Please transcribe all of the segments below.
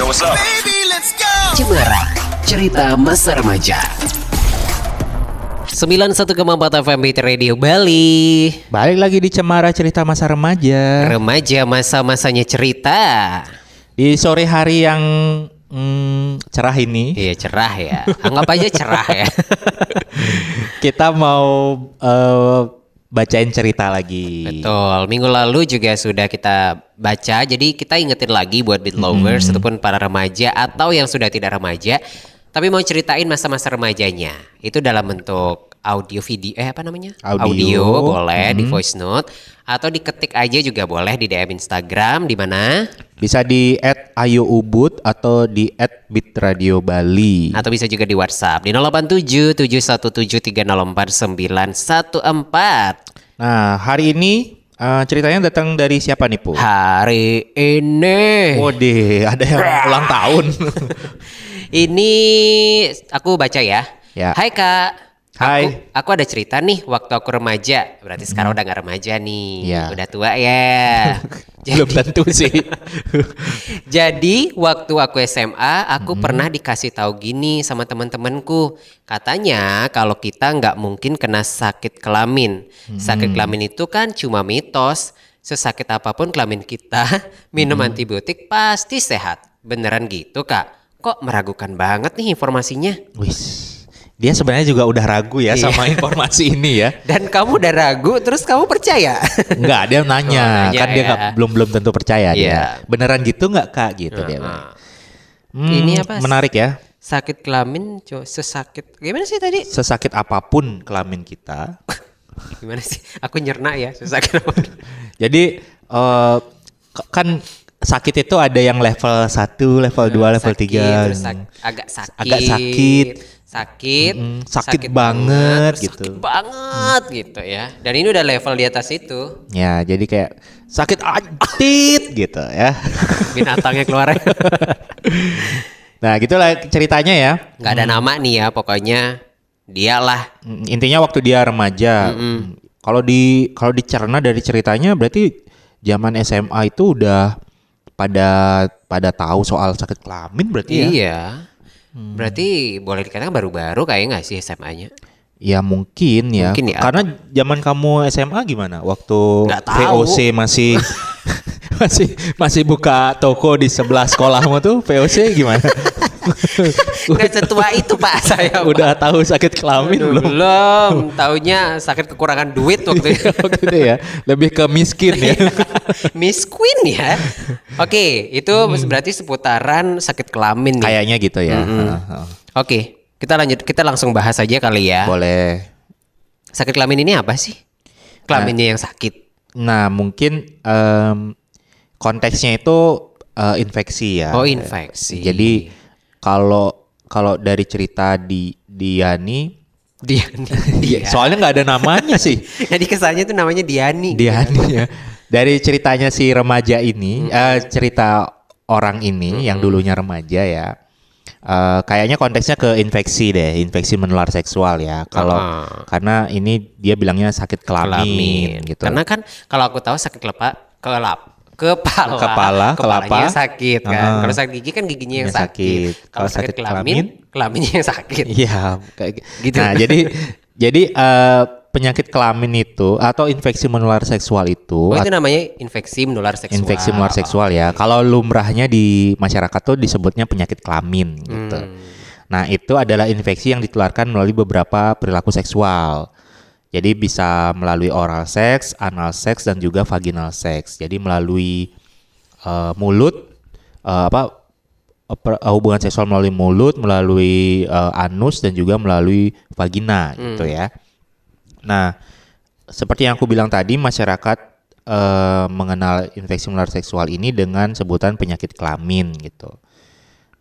Yo, what's up? Cemara, cerita masa remaja. 91,4 FM Beat Radio Bali. Balik lagi di Cemara Cerita Masa Remaja. Remaja masa-masanya cerita. Di sore hari yang cerah ini, Iya cerah ya. Anggap aja cerah ya. kita mau bacain cerita lagi. Betul. Minggu lalu juga sudah kita baca. Jadi kita ingetin lagi buat beat lovers ataupun para remaja atau yang sudah tidak remaja, tapi mau ceritain masa-masa remajanya. Itu dalam bentuk audio video audio boleh di voice note atau diketik aja juga boleh di DM Instagram di mana? Bisa di @ayoubud atau di @bitradiobali. Atau bisa juga di WhatsApp di 087 717 304 914. Nah, hari ini ceritanya datang dari siapa nih, Pu? Hari ini Wode, ada yang ulang tahun. ini aku baca ya. Ya. Hai Kak. Hai. Aku ada cerita nih waktu aku remaja. Berarti sekarang udah gak remaja nih. Ya. Udah tua ya. Belum tentu sih. Jadi waktu aku SMA aku pernah dikasih tahu gini sama teman-temanku. Katanya kalau kita nggak mungkin kena sakit kelamin. Sakit kelamin itu kan cuma mitos. Sesakit apapun kelamin kita, minum antibiotik pasti sehat. Beneran gitu Kak? Kok meragukan banget nih informasinya? Wis. Dia sebenarnya juga udah ragu ya sama informasi ini ya. Dan kamu udah ragu terus kamu percaya? Enggak, dia nanya. Nanya Kan dia ya. belum tentu percaya Iya. dia. Beneran gitu nggak Kak gitu dia. Ini apa? Menarik ya. Sakit kelamin sesakit gimana sih tadi? Sesakit apapun kelamin kita. Gimana sih? Aku nyerna ya sesakit apa? Jadi kan sakit itu ada yang level 1, level 2, level 3. Terus agak sakit. Agak sakit. Sakit banget terus gitu. Sakit banget gitu ya. Dan ini udah level di atas itu. Ya, jadi kayak sakit antit gitu ya. Binatangnya keluar. Nah, gitulah ceritanya ya. Nggak ada nama nih ya, pokoknya dialah. Intinya waktu dia remaja. Kalau dicerna dari ceritanya berarti zaman SMA itu udah pada tahu soal sakit kelamin berarti ya. Iya. Berarti boleh dikatakan baru-baru kayak nggak sih SMA-nya? Ya mungkin ya. Mungkin ya. Karena zaman kamu SMA gimana? Waktu Nggak tahu. VOC masih masih buka toko di sebelah sekolahmu tuh VOC gimana? Nggak setua itu Pak saya. Udah tahu sakit kelamin belum? Belum. Taunya sakit kekurangan duit waktu itu. Gitu ya. Lebih ke miskin ya. Miss Queen ya. Oke, itu berarti seputaran sakit kelamin nih. Kayaknya gitu ya. Oke, kita lanjut. Kita langsung bahas aja kali ya. Boleh. Sakit kelamin ini apa sih? Kelaminnya yang sakit. Nah, mungkin konteksnya itu infeksi ya. Oh, infeksi. Jadi kalau dari cerita Diani, Diani. soalnya nggak ada namanya sih. Jadi kesannya tuh namanya Diani. Diani ya. Dari ceritanya si remaja ini, cerita orang ini yang dulunya remaja ya. Kayaknya konteksnya ke infeksi deh, infeksi menular seksual ya. Karena ini dia bilangnya sakit kelamin gitu. Karena kan kalau aku tahu sakit kepalanya kelapa sakit kan. Kalau sakit gigi kan giginya yang sakit. Kalau sakit kelaminnya yang sakit. Iya, kayak Gitu. Nah, jadi penyakit kelamin itu atau infeksi menular seksual itu Oh, itu namanya infeksi menular seksual. infeksi menular seksual ya. Kalau lumrahnya di masyarakat tuh disebutnya penyakit kelamin gitu. Nah, itu adalah infeksi yang ditularkan melalui beberapa perilaku seksual. Jadi bisa melalui oral seks, anal seks dan juga vaginal seks. Jadi melalui mulut hubungan seksual melalui mulut, melalui anus dan juga melalui vagina gitu ya. Nah, seperti yang aku bilang tadi, masyarakat mengenal infeksi menular seksual ini dengan sebutan penyakit kelamin gitu.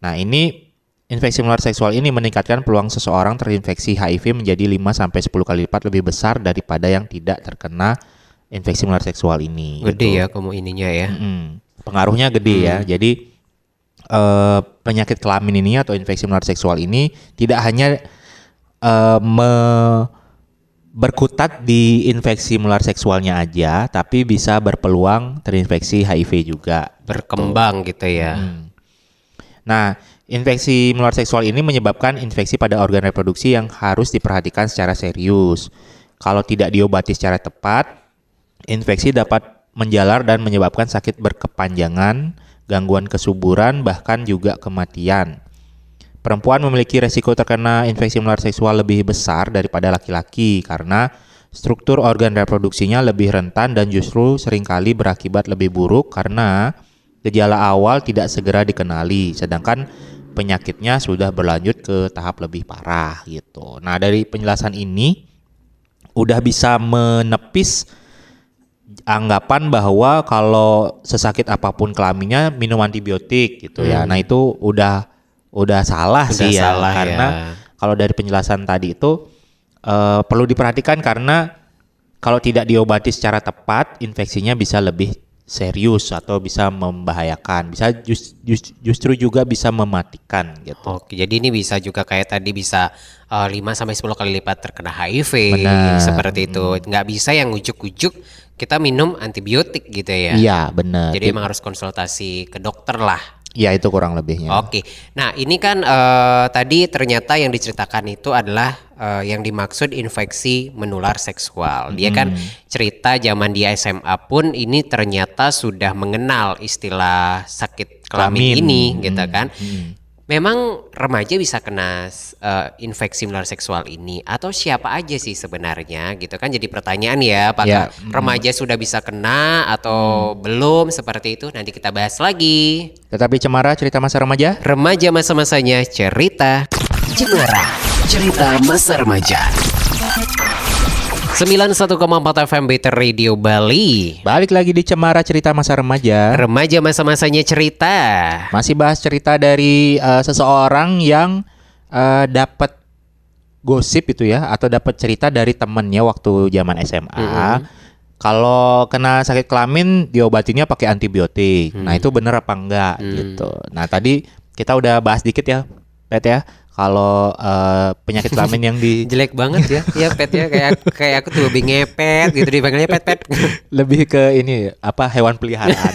Nah, ini infeksi menular seksual ini meningkatkan peluang seseorang terinfeksi HIV menjadi 5-10 kali lipat lebih besar daripada yang tidak terkena infeksi menular seksual ini. Gede gitu. ya kamu ininya ya. Pengaruhnya gede ya. Jadi penyakit kelamin ini atau infeksi menular seksual ini tidak hanya berkutat di infeksi menular seksualnya aja, tapi bisa berpeluang terinfeksi HIV juga. Berkembang gitu ya. Nah, infeksi menular seksual ini menyebabkan infeksi pada organ reproduksi yang harus diperhatikan secara serius. Kalau tidak diobati secara tepat, infeksi dapat menjalar dan menyebabkan sakit berkepanjangan, gangguan kesuburan, bahkan juga kematian. Perempuan memiliki resiko terkena infeksi menular seksual lebih besar daripada laki-laki karena struktur organ reproduksinya lebih rentan dan justru seringkali berakibat lebih buruk karena gejala awal tidak segera dikenali, sedangkan penyakitnya sudah berlanjut ke tahap lebih parah gitu. Nah, dari penjelasan ini udah bisa menepis anggapan bahwa kalau sesakit apapun kelaminnya minum antibiotik gitu ya. Nah, itu udah salah sih ya, karena kalau dari penjelasan tadi itu perlu diperhatikan karena kalau tidak diobati secara tepat, infeksinya bisa lebih serius atau bisa membahayakan, bisa justru juga bisa mematikan gitu. Oke, jadi ini bisa juga kayak tadi bisa 5 sampai 10 kali lipat terkena HIV. Benar. Seperti itu. Nggak bisa yang ujuk-ujuk kita minum antibiotik gitu ya. Iya, benar. Jadi emang harus konsultasi ke dokter lah. Ya, itu kurang lebihnya. Oke, nah ini kan tadi ternyata yang diceritakan itu adalah yang dimaksud infeksi menular seksual. Dia kan cerita zaman dia SMA pun ini ternyata sudah mengenal istilah sakit kelamin ini gitu kan. Memang remaja bisa kena infeksi menular seksual ini atau siapa aja sih sebenarnya gitu kan, jadi pertanyaan ya, apakah remaja sudah bisa kena atau belum, seperti itu nanti kita bahas lagi. Tetapi Cemara cerita masa remaja? Remaja masa-masanya cerita Cemara, cerita masa remaja. 91,4 FM Better Radio Bali. Balik lagi di Cemara cerita masa remaja. Remaja masa-masanya cerita. Masih bahas cerita dari seseorang yang dapat gosip itu ya, atau dapat cerita dari temennya waktu zaman SMA. Kalau kena sakit kelamin diobatinya pakai antibiotik. Nah, itu bener apa enggak gitu. Nah, tadi kita udah bahas dikit ya, Pet ya. Kalau penyakit kelamin yang di Jelek banget ya, ya Pet ya, kayak aku tuh lebih ngepet gitu, dipanggilnya Pet. lebih ke ini apa, hewan peliharaan.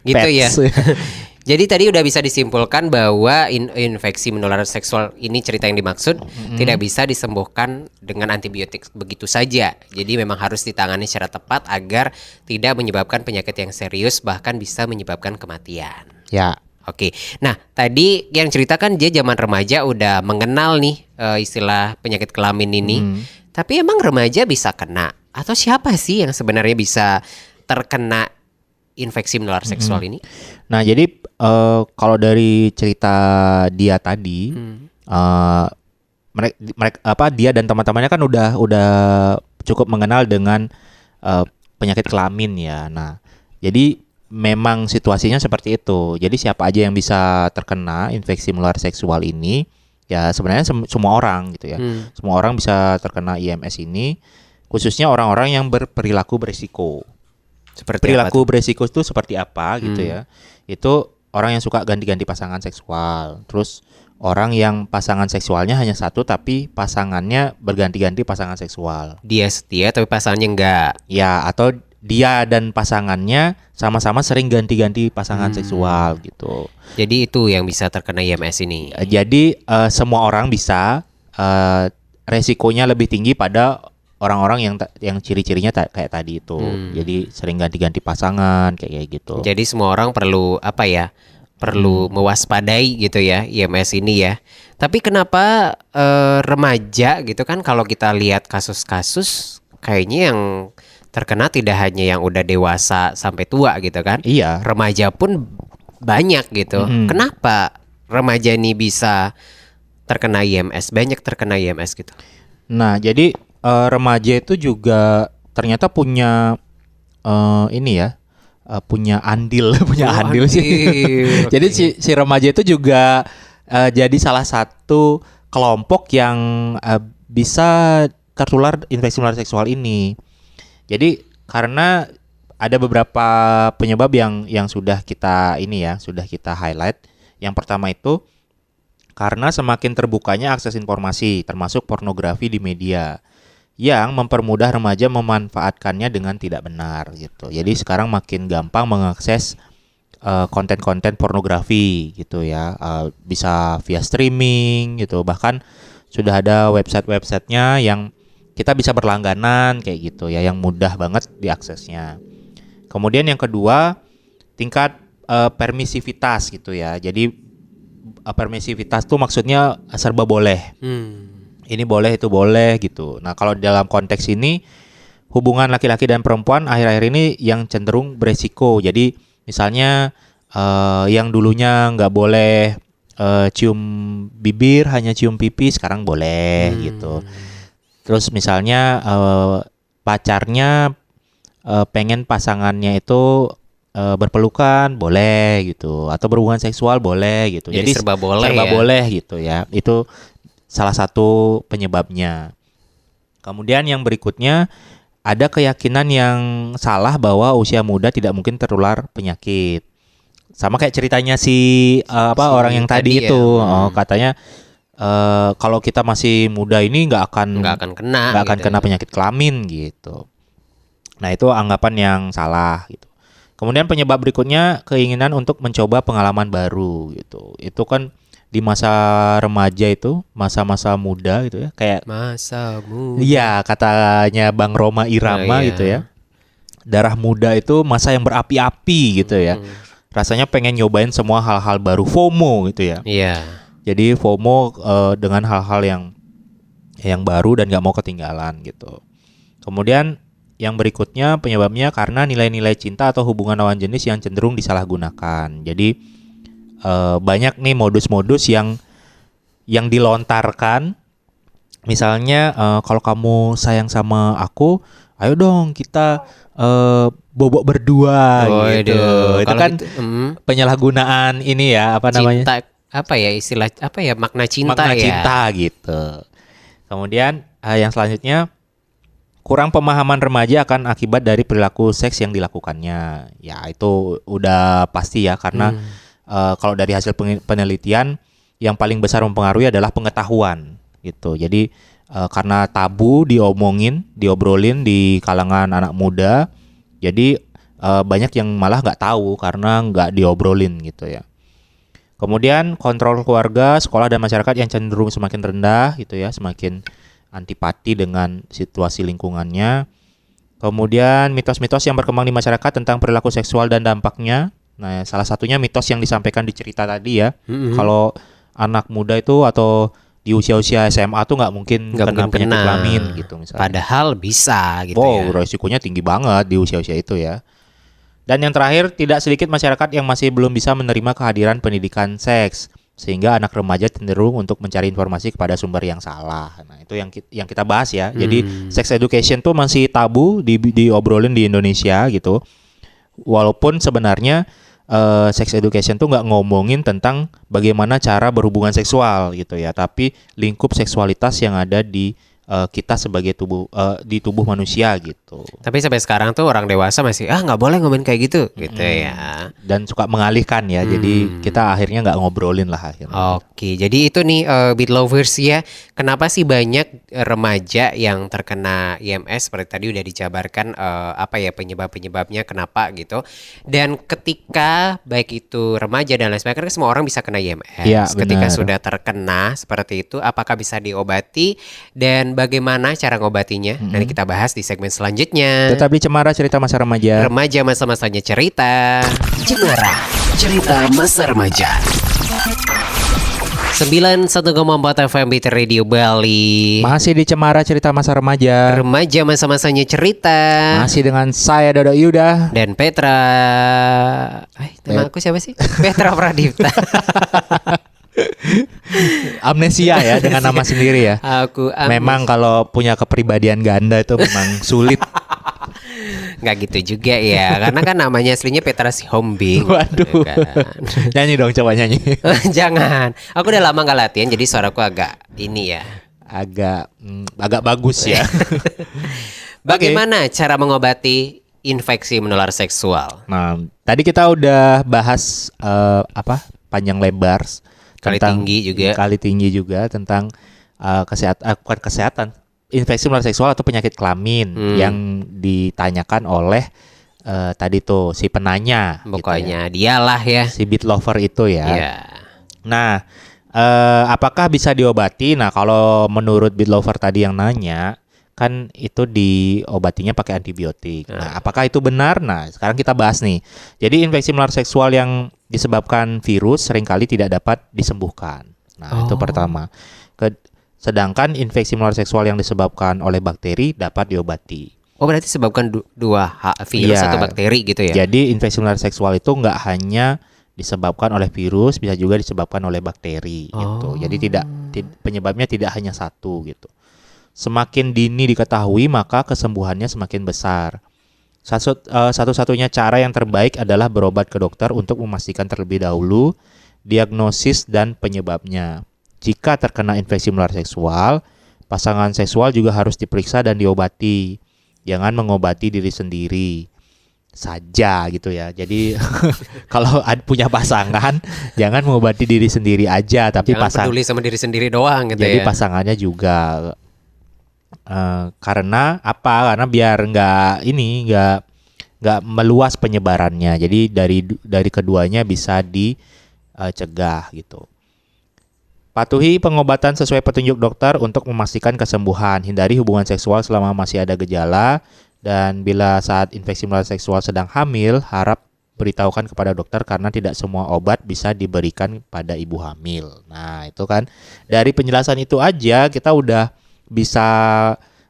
Gitu ya. Pets. Jadi tadi udah bisa disimpulkan bahwa infeksi menular seksual ini, cerita yang dimaksud tidak bisa disembuhkan dengan antibiotik begitu saja. Jadi memang harus ditangani secara tepat agar tidak menyebabkan penyakit yang serius, bahkan bisa menyebabkan kematian. Ya. Oke, nah tadi yang ceritakan dia zaman remaja udah mengenal nih istilah penyakit kelamin ini. Tapi emang remaja bisa kena atau siapa sih yang sebenarnya bisa terkena infeksi menular seksual ini? Nah, jadi kalau dari cerita dia tadi, mereka dia dan teman-temannya kan udah cukup mengenal dengan penyakit kelamin ya. Nah, jadi memang situasinya seperti itu. Jadi siapa aja yang bisa terkena infeksi menular seksual ini, ya sebenarnya semua orang gitu ya. Semua orang bisa terkena IMS ini, khususnya orang-orang yang berperilaku berisiko. Seperti Perilaku beresiko itu seperti apa gitu ya. Itu orang yang suka ganti-ganti pasangan seksual. Terus orang yang pasangan seksualnya hanya satu tapi pasangannya berganti-ganti pasangan seksual. Dia setia tapi pasangannya enggak. Ya, atau dia dan pasangannya sama-sama sering ganti-ganti pasangan seksual gitu. Jadi itu yang bisa terkena IMS ini. Jadi semua orang bisa, resikonya lebih tinggi pada orang-orang yang ciri-cirinya kayak tadi itu. Jadi sering ganti-ganti pasangan kayak gitu. Jadi semua orang perlu perlu mewaspadai gitu ya IMS ini ya. Tapi kenapa remaja gitu kan, kalau kita lihat kasus-kasus kayaknya yang terkena tidak hanya yang udah dewasa sampai tua gitu kan. Iya. Remaja pun banyak gitu. Kenapa remaja ini bisa terkena IMS, banyak terkena IMS gitu? Nah, jadi remaja itu juga ternyata punya ini ya, punya andil, andil sih. Okay. Jadi si remaja itu juga jadi salah satu kelompok yang bisa tertular infeksi menular seksual ini. Jadi karena ada beberapa penyebab yang sudah kita highlight. Yang pertama itu karena semakin terbukanya akses informasi, termasuk pornografi di media, yang mempermudah remaja memanfaatkannya dengan tidak benar gitu. Jadi sekarang makin gampang mengakses konten-konten pornografi gitu ya. Bisa via streaming gitu. Bahkan sudah ada website-websitenya yang kita bisa berlangganan kayak gitu ya, yang mudah banget diaksesnya. Kemudian yang kedua, tingkat permisivitas gitu ya. Jadi permisivitas tuh maksudnya serba boleh. Ini boleh, itu boleh gitu. Nah, kalau dalam konteks ini hubungan laki-laki dan perempuan akhir-akhir ini yang cenderung beresiko. Jadi misalnya yang dulunya nggak boleh cium bibir, hanya cium pipi, sekarang boleh gitu. Terus misalnya pacarnya pengen pasangannya itu berpelukan, boleh gitu, atau berhubungan seksual boleh gitu. Jadi serba boleh ya. boleh gitu ya. Itu salah satu penyebabnya. Kemudian yang berikutnya, ada keyakinan yang salah bahwa usia muda tidak mungkin tertular penyakit. Sama kayak ceritanya orang yang tadi ya. itu, katanya kalau kita masih muda ini nggak akan kena penyakit kelamin gitu. Nah, itu anggapan yang salah gitu. Kemudian penyebab berikutnya, keinginan untuk mencoba pengalaman baru gitu. Itu kan di masa remaja itu, masa-masa muda gitu ya, kayak masa muda. Iya, katanya Bang Roma Irama gitu ya. Darah muda itu masa yang berapi-api gitu ya. Rasanya pengen nyobain semua hal-hal baru, FOMO gitu ya. Iya. Jadi FOMO dengan hal-hal yang baru dan gak mau ketinggalan gitu. Kemudian yang berikutnya, penyebabnya karena nilai-nilai cinta atau hubungan lawan jenis yang cenderung disalahgunakan. Jadi banyak nih modus-modus yang dilontarkan. Misalnya kalau kamu sayang sama aku, ayo dong kita bobok berdua gitu. Itu kan penyalahgunaan ini ya, apa namanya? Cinta, apa ya istilah, apa ya, makna cinta makna ya. cinta gitu. Kemudian yang selanjutnya, kurang pemahaman remaja akan akibat dari perilaku seks yang dilakukannya. Ya itu udah pasti ya, karena kalau dari hasil penelitian, yang paling besar mempengaruhi adalah pengetahuan gitu. Jadi karena tabu diobrolin di kalangan anak muda, jadi banyak yang malah nggak tahu karena nggak diobrolin gitu ya. Kemudian kontrol keluarga, sekolah dan masyarakat yang cenderung semakin rendah gitu ya, semakin antipati dengan situasi lingkungannya. Kemudian mitos-mitos yang berkembang di masyarakat tentang perilaku seksual dan dampaknya. Nah, salah satunya mitos yang disampaikan di cerita tadi ya. Kalau anak muda itu atau di usia-usia SMA tuh nggak mungkin kena penyakit kelamin gitu misalnya. Padahal bisa gitu ya. Resikonya tinggi banget di usia-usia itu ya. Dan yang terakhir, tidak sedikit masyarakat yang masih belum bisa menerima kehadiran pendidikan seks, sehingga anak remaja cenderung untuk mencari informasi kepada sumber yang salah. Nah, itu yang kita bahas ya. Jadi sex education tuh masih tabu diobrolin di Indonesia gitu. Walaupun sebenarnya sex education tuh nggak ngomongin tentang bagaimana cara berhubungan seksual gitu ya, tapi lingkup seksualitas yang ada di kita sebagai di tubuh manusia gitu. Tapi sampai sekarang tuh orang dewasa masih nggak boleh ngomongin kayak gitu gitu ya. Dan suka mengalihkan ya. Jadi kita akhirnya nggak ngobrolin lah akhirnya. Oke, jadi itu nih Beat Lovers ya. Kenapa sih banyak remaja yang terkena IMS seperti tadi udah dijabarkan apa ya penyebabnya kenapa gitu. Dan ketika baik itu remaja dan lain sebagainya, semua orang bisa kena IMS. Ya, ketika benar. sudah terkena seperti itu, apakah bisa diobati dan bagaimana cara ngobatinya? Nanti kita bahas di segmen selanjutnya. Tetap di Cemara Cerita Masa Remaja. Remaja masa-masanya cerita. Cemara, cerita masa remaja. 91,4 FM BT Radio Bali. Masih di Cemara Cerita Masa Remaja. Remaja masa-masanya cerita. Masih dengan saya Dodo Yuda Dan Petra. Nama aku siapa sih? Petra Pradipta. Amnesia ya dengan nama sendiri ya. Aku Memang kalau punya kepribadian ganda itu memang sulit. nggak gitu juga ya, karena kan namanya aslinya Petra Sihombing. Waduh. Kan. Nyanyi dong, coba nyanyi. Jangan. Aku udah lama nggak latihan, jadi suaraku agak ini ya. Agak bagus ya. Bagaimana cara mengobati infeksi menular seksual? Nah, tadi kita udah bahas panjang lebar Kali tinggi juga tentang bukan kesehatan, infeksi menular seksual atau penyakit kelamin yang ditanyakan oleh tadi tuh si penanya, gitu ya. Pokoknya dialah ya. Si beat lover itu ya. Iya. Nah, apakah bisa diobati? Nah, kalau menurut beat lover tadi yang nanya, kan itu diobatinya pakai antibiotik. Nah, apakah itu benar? Nah, sekarang kita bahas nih. Jadi infeksi menular seksual yang disebabkan virus seringkali tidak dapat disembuhkan. Nah, itu pertama. Sedangkan infeksi menular seksual yang disebabkan oleh bakteri dapat diobati. Oh, berarti sebabkan dua virus Iya. atau bakteri gitu ya? Jadi infeksi menular seksual itu nggak hanya disebabkan oleh virus, bisa juga disebabkan oleh bakteri gitu. Jadi penyebabnya tidak hanya satu gitu. Semakin dini diketahui maka kesembuhannya semakin besar. Satu-satunya cara yang terbaik adalah berobat ke dokter untuk memastikan terlebih dahulu diagnosis dan penyebabnya. Jika terkena infeksi menular seksual, pasangan seksual juga harus diperiksa dan diobati. Jangan mengobati diri sendiri saja gitu ya. Jadi kalau punya pasangan jangan mengobati diri sendiri aja, tapi Jangan peduli sama diri sendiri doang gitu jadi ya. pasangannya juga. Karena apa? Karena biar nggak meluas penyebarannya. Jadi dari keduanya bisa dicegah gitu. Patuhi pengobatan sesuai petunjuk dokter untuk memastikan kesembuhan. Hindari hubungan seksual selama masih ada gejala. Dan bila saat infeksi menular seksual sedang hamil, harap beritahukan kepada dokter karena tidak semua obat bisa diberikan pada ibu hamil. Nah, itu kan dari penjelasan itu aja kita udah bisa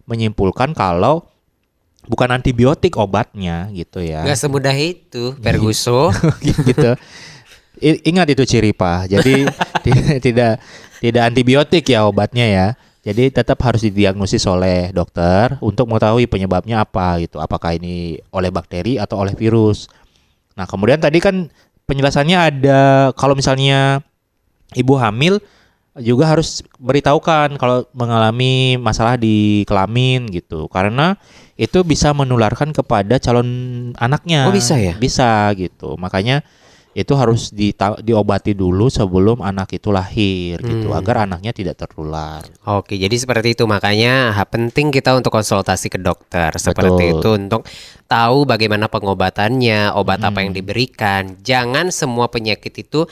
menyimpulkan kalau bukan antibiotik obatnya gitu ya. Nggak semudah itu, Ferguson. Gitu. Ingat itu ciri Pak. Jadi tidak antibiotik ya obatnya ya. Jadi tetap harus didiagnosis oleh dokter untuk mengetahui penyebabnya apa gitu. Apakah ini oleh bakteri atau oleh virus. Nah, kemudian tadi kan penjelasannya ada kalau misalnya ibu hamil juga harus beritahukan kalau mengalami masalah di kelamin gitu. Karena itu bisa menularkan kepada calon anaknya. Oh, bisa ya? Bisa gitu. Makanya itu harus diobati dulu sebelum anak itu lahir gitu agar anaknya tidak tertular. Oke, jadi seperti itu makanya penting kita untuk konsultasi ke dokter seperti Betul. itu untuk tahu bagaimana pengobatannya, obat apa yang diberikan. Jangan semua penyakit itu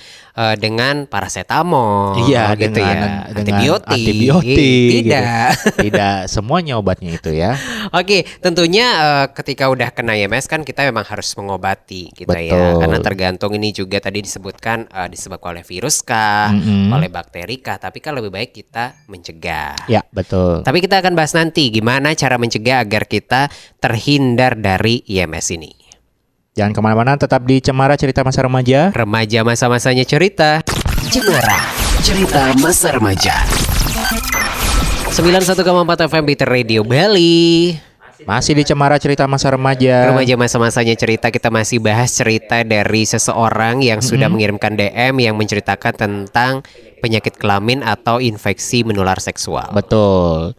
dengan paracetamol Iya, gitu dengan ya. Antibiotik. antibiotik gitu. Tidak. Tidak semuanya obatnya itu ya. Oke, tentunya ketika udah kena IMS kan kita memang harus mengobati gitu ya. Betul. Karena tergantung ini juga tadi disebutkan disebabkan oleh virus kah, oleh bakteri kah, tapi kan lebih baik kita mencegah. Ya, betul. Tapi kita akan bahas nanti gimana cara mencegah agar kita terhindar dari IMS ini. Jangan kemana-mana, tetap di Cemara Cerita Masa Remaja. Remaja masa-masanya cerita. Cemara, cerita masa remaja. 91,4 FM Bitter Radio Bali. Masih di Cemara Cerita Masa Remaja. Remaja masa-masanya cerita, kita masih bahas cerita dari seseorang yang sudah mengirimkan DM yang menceritakan tentang penyakit kelamin atau infeksi menular seksual. Betul.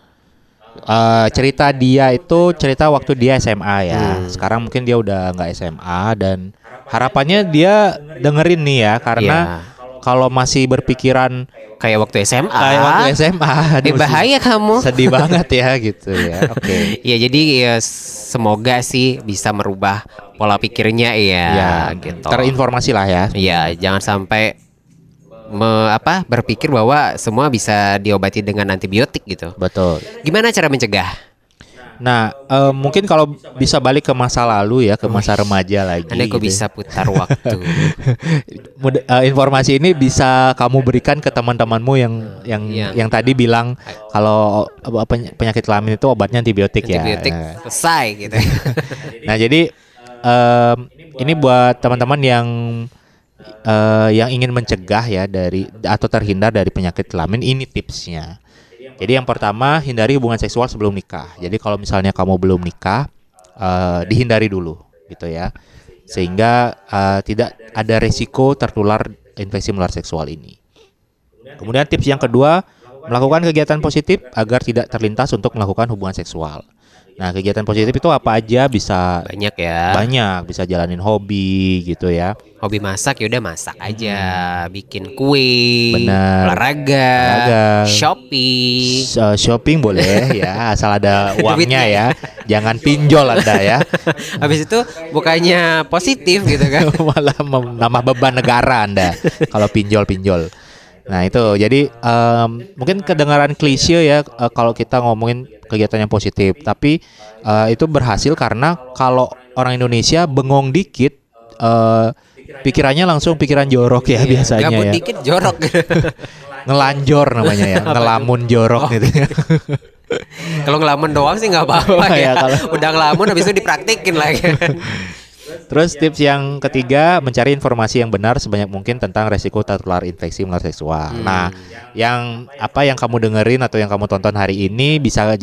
Cerita dia itu cerita waktu dia SMA ya. Sekarang mungkin dia udah nggak SMA dan harapannya dia dengerin nih ya karena kalau masih berpikiran Kayak waktu SMA. kayak waktu SMA, aduh, bahaya kamu. sedih banget ya gitu ya. Oke. Ya jadi ya, semoga sih bisa merubah pola pikirnya ya, Ya, gitu. terinformasi lah ya. Ya, jangan sampai berpikir bahwa semua bisa diobati dengan antibiotik gitu. Betul. Gimana cara mencegah? Nah, mungkin kalau bisa balik ke masa lalu ya, ke masa remaja lagi. Anda kok gitu ya. bisa putar waktu? Informasi ini bisa kamu berikan ke teman-temanmu yang tadi bilang kalau penyakit kelamin itu obatnya antibiotik, Antibiotik ya. selesai gitu. Nah, jadi ini buat teman-teman yang ingin mencegah ya dari atau terhindar dari penyakit kelamin, ini tipsnya. Jadi yang pertama, hindari hubungan seksual sebelum nikah. Jadi kalau misalnya kamu belum nikah, dihindari dulu gitu ya. Sehingga tidak ada resiko tertular infeksi menular seksual ini. Kemudian tips yang kedua, melakukan kegiatan positif agar tidak terlintas untuk melakukan hubungan seksual. Nah, kegiatan positif itu apa aja? Bisa Banyak ya. banyak, bisa jalanin hobi gitu ya. Hobi masak ya udah masak aja, bikin kue, Benar. olahraga, shopping. Shopping boleh ya, asal ada uangnya ya. Jangan pinjol Anda ya. Habis itu bukannya positif gitu kan? Malah menambah beban negara Anda kalau pinjol-pinjol. Nah itu jadi mungkin kedengaran klise ya kalau kita ngomongin kegiatan yang positif, tapi itu berhasil karena kalau orang Indonesia bengong dikit, pikirannya langsung pikiran jorok ya biasanya Gabut ya. dikit jorok. Ngelanjor namanya ya, ngelamun jorok gitu ya. Kalau ngelamun doang sih nggak apa-apa Oh, ya. ya, kalau- Udah ngelamun habis itu dipraktikin lagi. Terus tips yang ketiga, mencari informasi yang benar sebanyak mungkin tentang resiko tertular infeksi menular seksual. Nah, yang kamu dengerin atau yang kamu tonton hari ini bisa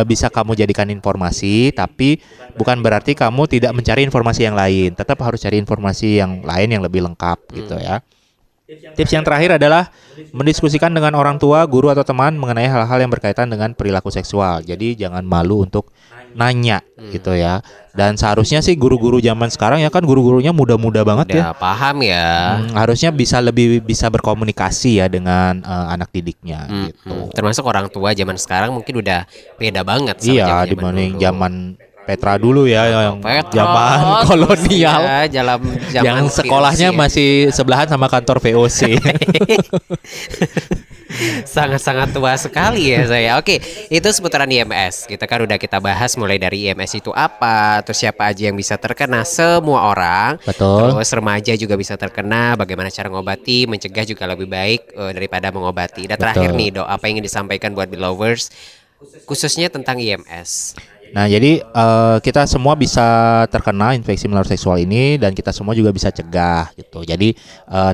bisa kamu jadikan informasi, tapi bukan berarti kamu tidak mencari informasi yang lain. Tetap harus cari informasi yang lain yang lebih lengkap gitu ya. Tips yang terakhir adalah mendiskusikan dengan orang tua, guru atau teman mengenai hal-hal yang berkaitan dengan perilaku seksual. Jadi jangan malu untuk nanya gitu ya. Dan seharusnya sih guru-guru zaman sekarang ya kan guru-gurunya muda-muda banget ya. Udah paham ya. Harusnya lebih bisa berkomunikasi ya dengan anak didiknya gitu. Termasuk orang tua zaman sekarang mungkin udah beda banget sama Iya, zaman-zaman dibanding dulu. zaman Petra dulu ya, yang Petra, zaman terus kolonial. ya, zaman Yang sekolahnya VOC ya. masih sebelahan sama kantor VOC. Sangat-sangat tua sekali ya saya. Oke, itu seputaran IMS. Kita kan udah kita bahas mulai dari IMS itu apa, terus siapa aja yang bisa terkena, semua orang. Betul. Terus remaja juga bisa terkena, bagaimana cara ngobati, mencegah juga lebih baik daripada mengobati. Dan terakhir Betul. nih, Dok, apa yang ingin disampaikan buat belovers khususnya tentang IMS? Nah, jadi kita semua bisa terkena infeksi menular seksual ini dan kita semua juga bisa cegah gitu. Jadi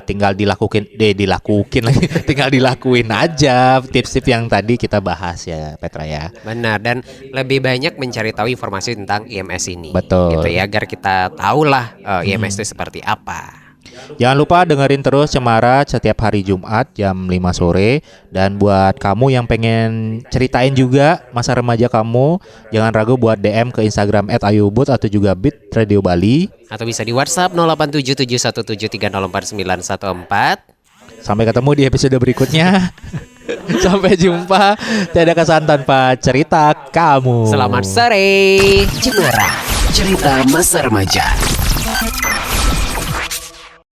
tinggal dilakuin lagi, tinggal dilakuin aja tips-tips yang tadi kita bahas ya, Petra ya. Benar, dan lebih banyak mencari tahu informasi tentang IMS ini. Betul. Gitu ya, agar kita tahulah IMS itu seperti apa. Jangan lupa dengerin terus Cemara setiap hari Jumat jam 5 sore. Dan buat kamu yang pengen ceritain juga masa remaja kamu, jangan ragu buat DM ke Instagram @ayubut atau juga Beat Radio Bali. Atau bisa di WhatsApp 087717304914. Sampai ketemu di episode berikutnya. Sampai jumpa. Tiada kesan tanpa cerita kamu. Selamat sore. Cemara, cerita masa remaja.